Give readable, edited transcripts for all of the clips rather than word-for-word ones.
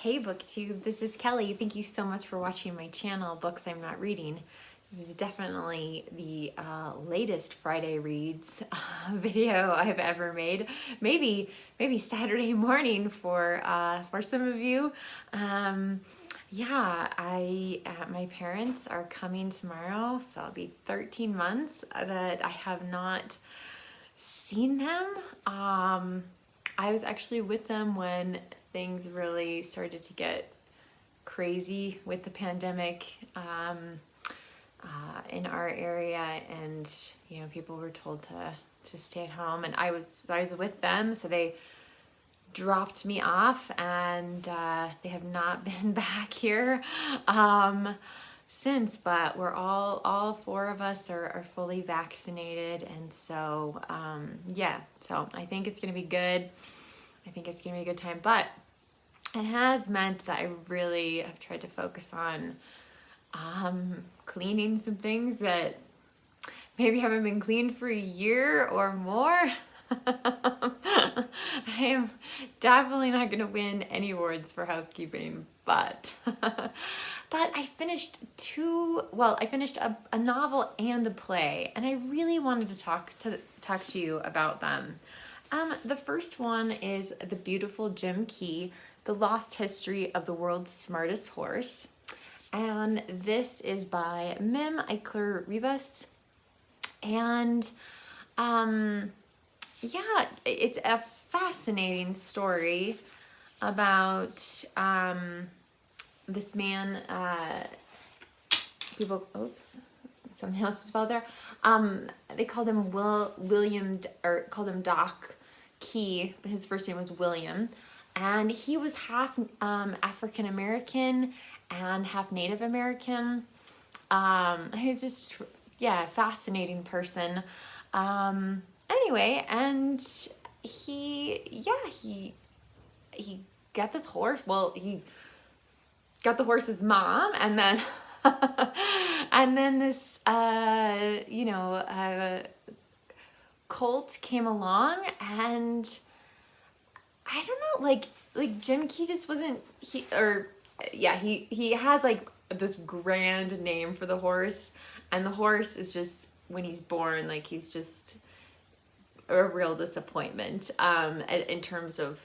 Hey BookTube, this is Kelly. Thank you so much for watching my channel, Books I'm Not Reading. This is definitely the latest Friday Reads video I've ever made. Maybe Saturday morning for some of you. Yeah, my parents are coming tomorrow, so it'll be 13 months that I have not seen them. I was actually with them when things really started to get crazy with the pandemic in our area, and people were told to stay at home, and I was with them, so they dropped me off, and they have not been back here since, but we're all four of us are fully vaccinated, and so yeah, so I think it's gonna be good. I think it's gonna be a good time, but it has meant that I really have tried to focus on cleaning some things that maybe haven't been cleaned for a year or more. I am definitely not going to win any awards for housekeeping, but I finished a novel and a play, and I really wanted to talk to you about them. The first one is The Beautiful Jim Key, The Lost History of the World's Smartest Horse. And this is by Mim Eichler Rivas. And yeah, it's a fascinating story about this man, something else just fell there. They called him called him Doc Key. His first name was William, and he was half African American and half Native American. He was just, fascinating person. Anyway, and he got this horse. Well, he got the horse's mom, and then and then this colt came along, and I don't know, like Jim Key just wasn't he has like this grand name for the horse, and the horse is just, when he's born, like he's just a real disappointment in terms of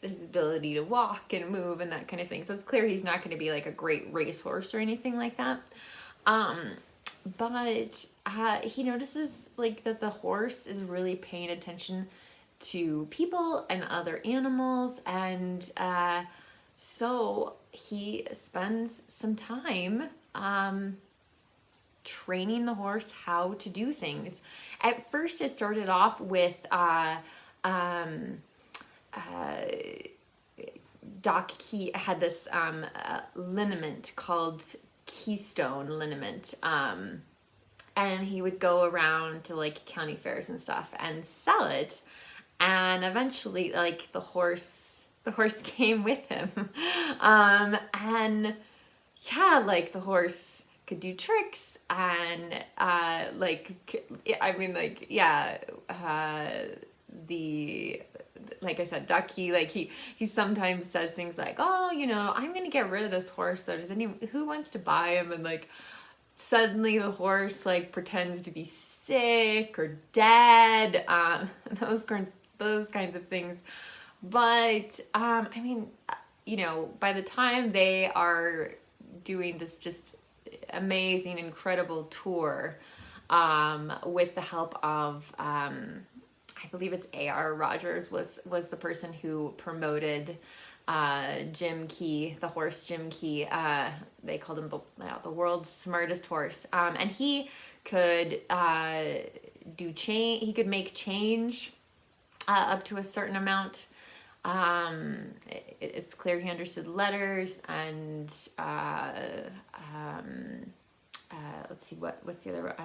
his ability to walk and move and that kind of thing. So it's clear he's not going to be like a great racehorse or anything like that. But he notices like that the horse is really paying attention to people and other animals, and so he spends some time training the horse how to do things. At first, it started off with Doc Key had this liniment called Keystone liniment, and he would go around to like county fairs and stuff and sell it, and eventually like the horse came with him, and yeah, like the horse could do tricks, and like I said, Ducky, like he sometimes says things like, oh, I'm gonna get rid of this horse, so who wants to buy him? And like suddenly the horse like pretends to be sick or dead, those kinds of things. But by the time they are doing this just amazing, incredible tour, with the help of I believe it's A.R. Rogers was the person who promoted Jim Key, the horse Jim Key. They called him the world's smartest horse, and he could he could make change up to a certain amount. It's clear he understood letters, and let's see, what's the other,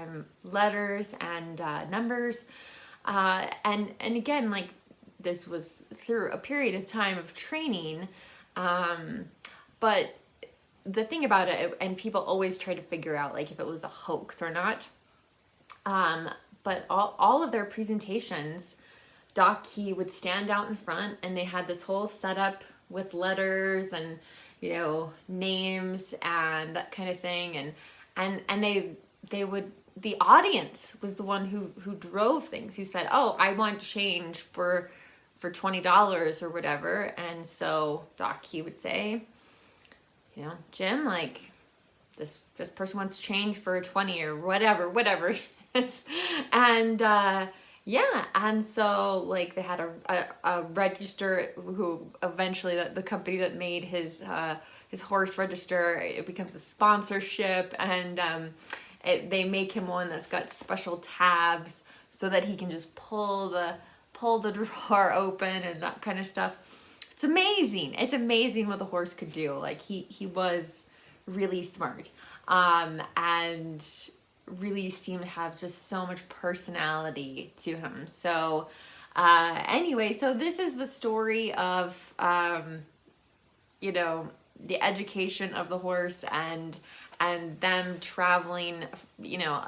letters and numbers, and again, like this was through a period of time of training, but the thing about it, and people always try to figure out like if it was a hoax or not, but all of their presentations, Doc Key would stand out in front, and they had this whole setup with letters and, you know, names and that kind of thing. And they would, the audience was the one who drove things, who said, oh, I want change for $20 or whatever. And so Doc Key would say, you know, Jim, like, this person wants change for 20 or whatever it is. And yeah, and so like they had a register, who eventually, the company that made his horse register, it becomes a sponsorship, and they make him one that's got special tabs so that he can just pull the drawer open and that kind of stuff. It's amazing. It's amazing what the horse could do. Like he was really smart, and really seemed to have just so much personality to him. So anyway, so this is the story of you know, the education of the horse, and them traveling, you know,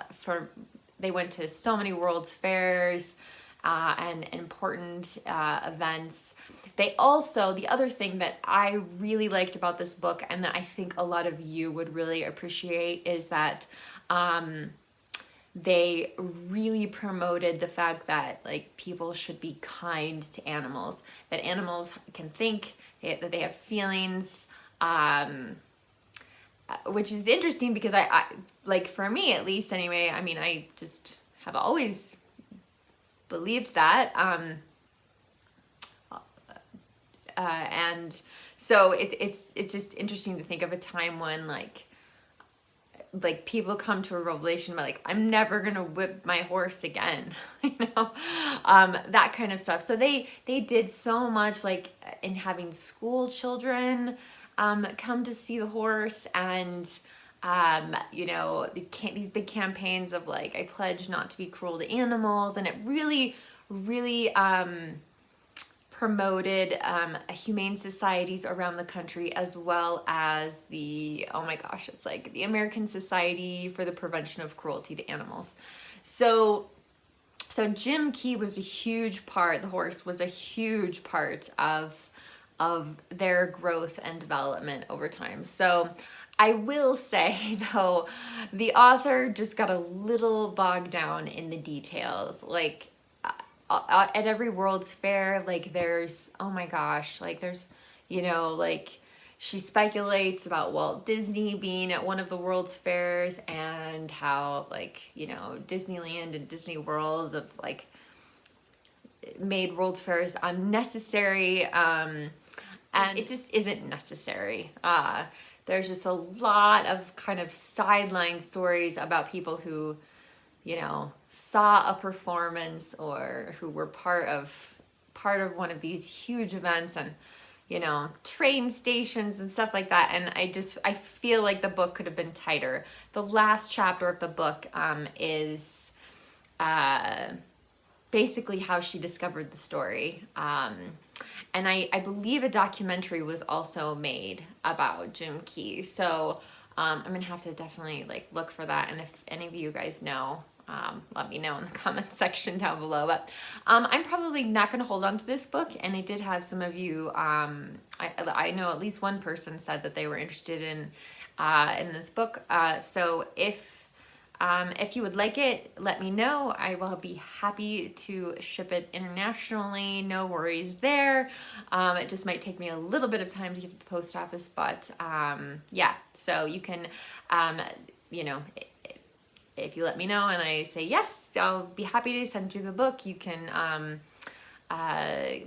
they went to so many World's Fairs and important events. They also, the other thing that I really liked about this book, and that I think a lot of you would really appreciate, is that they really promoted the fact that like people should be kind to animals, that animals can think, that they have feelings, which is interesting because I like, for me at least anyway, I mean, I just have always believed that, and so it's just interesting to think of a time when like people come to a revelation about like, I'm never gonna whip my horse again, you know, that kind of stuff. So they did so much, like in having school children come to see the horse, and you know, these big campaigns of like, I pledge not to be cruel to animals, and it really promoted humane societies around the country, as well as the, oh my gosh, it's like the American Society for the Prevention of Cruelty to Animals. So Jim Key was a huge part, the horse was a huge part of their growth and development over time. So I will say though, the author just got a little bogged down in the details. Like at every World's Fair, like there's, oh my gosh, like there's, you know, like she speculates about Walt Disney being at one of the World's Fairs, and how like, you know, Disneyland and Disney World have like made World's Fairs unnecessary, and it just isn't necessary. There's just a lot of kind of sideline stories about people who, you know, saw a performance or who were part of one of these huge events, and, you know, train stations and stuff like that. And I feel like the book could have been tighter. The last chapter of the book is basically how she discovered the story. And I believe a documentary was also made about Jim Key. So I'm gonna have to definitely like look for that. And if any of you guys know, let me know in the comment section down below. But I'm probably not going to hold on to this book, and I did have some of you, I know at least one person said that they were interested in this book. So if you would like it, let me know. I will be happy to ship it internationally. No worries there. It just might take me a little bit of time to get to the post office, but yeah, so you can, you know, if you let me know and I say yes, I'll be happy to send you the book. You can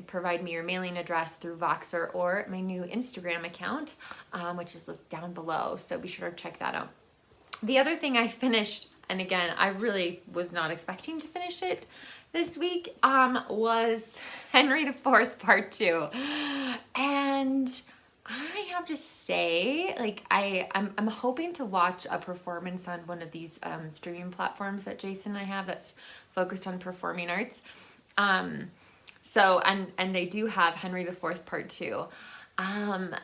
provide me your mailing address through Voxer or my new Instagram account, which is listed down below. So be sure to check that out. The other thing I finished, and again, I really was not expecting to finish it this week, was Henry IV Part 2. And I have to say, like, I'm hoping to watch a performance on one of these streaming platforms that Jason and I have that's focused on performing arts. So, and they do have Henry IV Part 2. And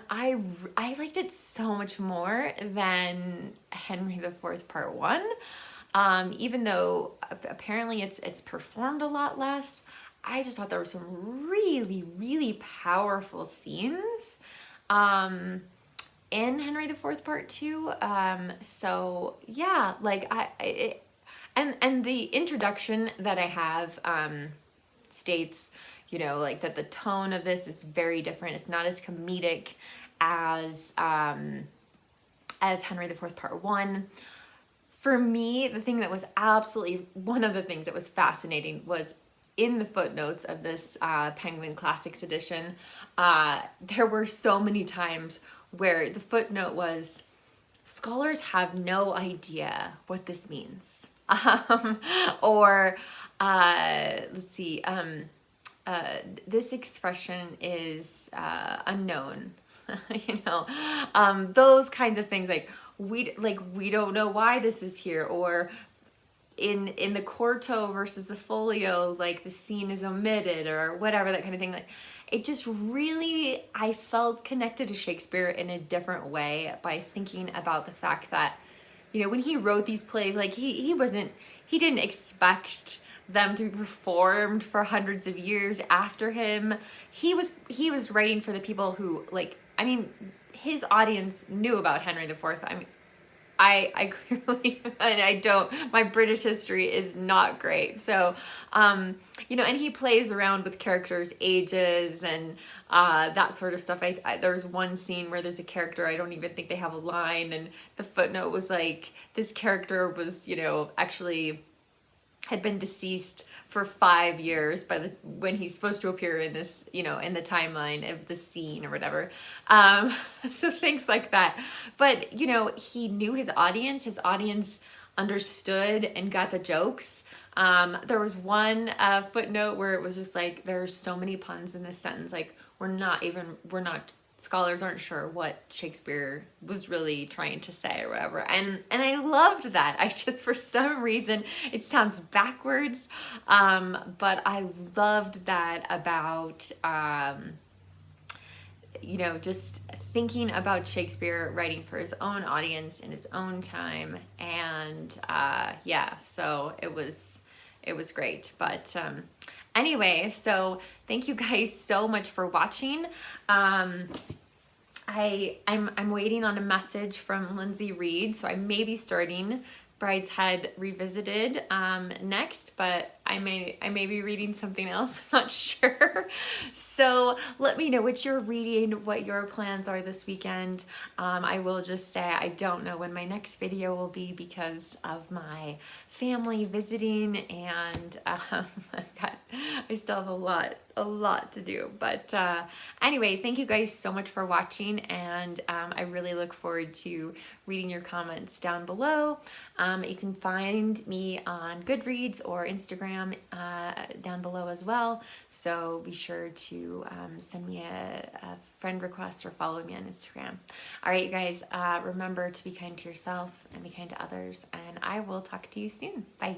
I liked it so much more than Henry IV Part 1. Even though apparently it's performed a lot less, I just thought there were some really, really powerful scenes in Henry IV Part 2. So yeah, like and the introduction that I have states, you know, like that the tone of this is very different. It's not as comedic as Henry IV Part 1. For me, the thing that was absolutely one of the things that was fascinating was in the footnotes of this Penguin Classics edition, there were so many times where the footnote was, scholars have no idea what this means. Or, let's see, this expression is unknown. You know, those kinds of things, like we don't know why this is here, or in the quarto versus the folio, like the scene is omitted or whatever, that kind of thing. Like, it just really, I felt connected to Shakespeare in a different way by thinking about the fact that, you know, when he wrote these plays, like he didn't expect them to be performed for hundreds of years after him. He was writing for the people who, like, I mean, his audience knew about Henry IV. I mean, I clearly, and I don't, my British history is not great. So, you know, and he plays around with characters' ages and that sort of stuff. There's one scene where there's a character, I don't even think they have a line, and the footnote was like, this character was, you know, actually had been deceased for 5 years when he's supposed to appear in this, you know, in the timeline of the scene or whatever. So things like that. But, you know, he knew his audience understood and got the jokes. There was one footnote where it was just like, there are so many puns in this sentence. Like, scholars aren't sure what Shakespeare was really trying to say or whatever. And I loved that. I just, for some reason, it sounds backwards, but I loved that about, you know, just thinking about Shakespeare writing for his own audience in his own time. And yeah, so it was great. But anyway, so thank you guys so much for watching. I'm waiting on a message from Lindsay Reed, so I may be starting Brideshead Revisited next, but I may be reading something else. I'm not sure. So let me know what you're reading, what your plans are this weekend. I will just say I don't know when my next video will be because of my family visiting, and I still have a lot to do. But anyway, thank you guys so much for watching, and I really look forward to reading your comments down below. You can find me on Goodreads or Instagram down below as well, so be sure to send me a friend request or follow me on Instagram. All right, you guys, remember to be kind to yourself and be kind to others, and I will talk to you soon. Bye.